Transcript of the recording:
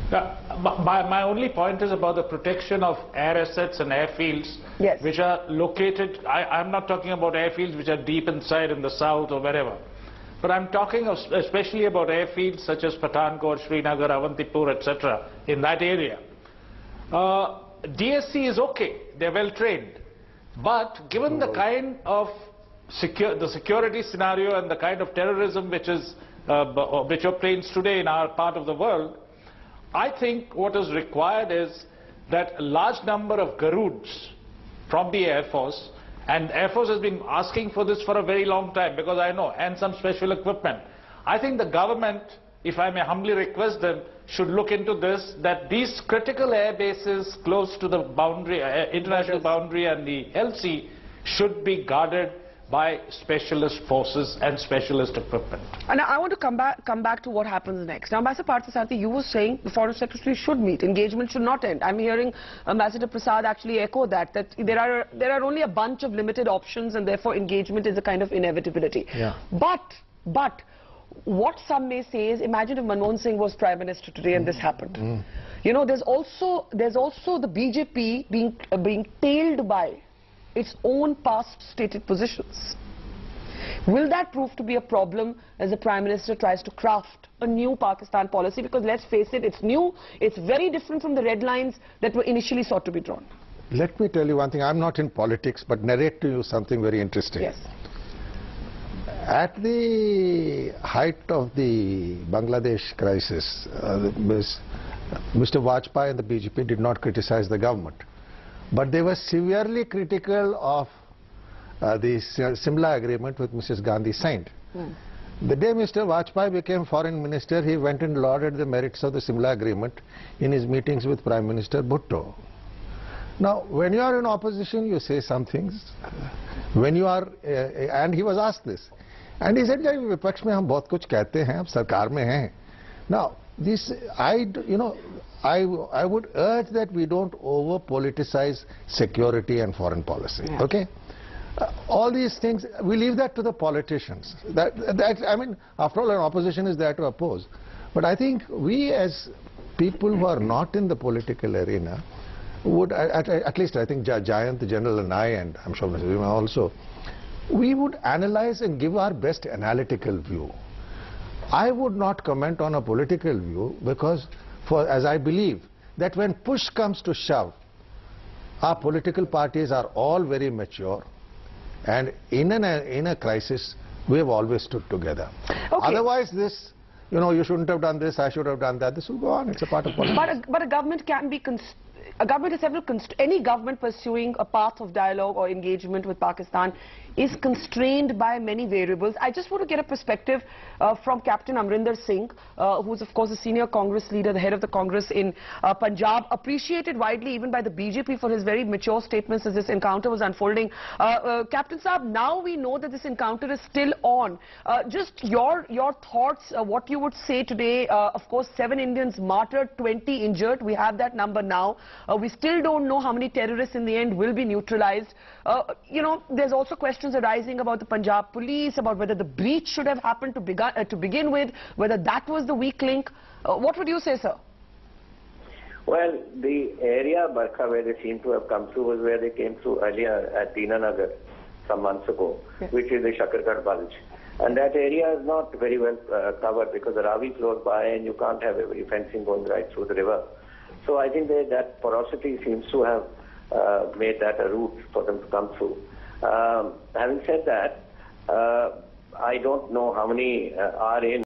My only point is about the protection of air assets and airfields, yes, which are located. I'm not talking about airfields which are deep inside in the south or wherever, but I'm talking especially about airfields such as Pathankot, Srinagar, Avantipur, etc. in that area. DSC is okay, they're well trained, but given the kind of security scenario and the kind of terrorism which operates today in our part of the world, I think what is required is that a large number of Garuds from the Air Force, and Air Force has been asking for this for a very long time, because I know, and some special equipment. I think the government, if I may humbly request them, should look into this, that these critical air bases close to the boundary, international boundary and the LC should be guarded by specialist forces and specialist equipment. And I want to come back to what happens next. Now, Ambassador Parthasarathy, you were saying the Foreign Secretary should meet. Engagement should not end. I'm hearing Ambassador Prasad actually echo that there are only a bunch of limited options, and therefore engagement is a kind of inevitability. Yeah. But what some may say is, imagine if Manmohan Singh was Prime Minister today and this happened. You know, there's also the BJP being tailed by its own past stated positions. Will that prove to be a problem as the Prime Minister tries to craft a new Pakistan policy? Because let's face it, it's new, it's very different from the red lines that were initially sought to be drawn. Let me tell you one thing. I'm not in politics, but narrate to you something very interesting. Yes. At the height of the Bangladesh crisis, Mr. Vajpayee and the BJP did not criticize the government, but they were severely critical of the Simla agreement with Mrs. Gandhi signed. The day Mr. Vajpayee became foreign minister, he went and lauded the merits of the Simla agreement in his meetings with Prime Minister Bhutto. Now, when you are in opposition, you say some things. When you are, and he was asked this, and he said, "Vipaksh mein hum bahut kuch kehte hain, ab sarkar mein hain." Now, this, I would urge that we don't over-politicize security and foreign policy, okay? All these things, we leave that to the politicians. I mean, after all, an opposition is there to oppose. But I think we as people who are not in the political arena would, at least I think Jayant, the General, and I, and I'm sure Mr. Vima also, we would analyze and give our best analytical view. I would not comment on a political view because, as I believe, that when push comes to shove, our political parties are all very mature, and in a crisis, we have always stood together. Okay. Otherwise, this, you shouldn't have done this, I should have done that, this will go on. It's a part of politics. But a government can be any government pursuing a path of dialogue or engagement with Pakistan is constrained by many variables. I just want to get a perspective from Captain Amrinder Singh, who is of course a senior Congress leader, the head of the Congress in Punjab, appreciated widely even by the BJP for his very mature statements as this encounter was unfolding. Captain Saab, now we know that this encounter is still on. Just your thoughts, what you would say today. Of course, 7 Indians martyred, 20 injured. We have that number now. We still don't know how many terrorists in the end will be neutralized. There's also questions arising about the Punjab police, about whether the breach should have happened to begin with, whether that was the weak link. What would you say, sir? Well, the area, Barkha, where they seem to have come through was where they came through earlier at Deenanagar some months ago, yes, which is the Shakargarh Bulge. And that area is not very well covered because the Ravi flows by and you can't have every fencing going right through the river. So I think that porosity seems to have made that a route for them to come through. Having said that, I don't know how many are in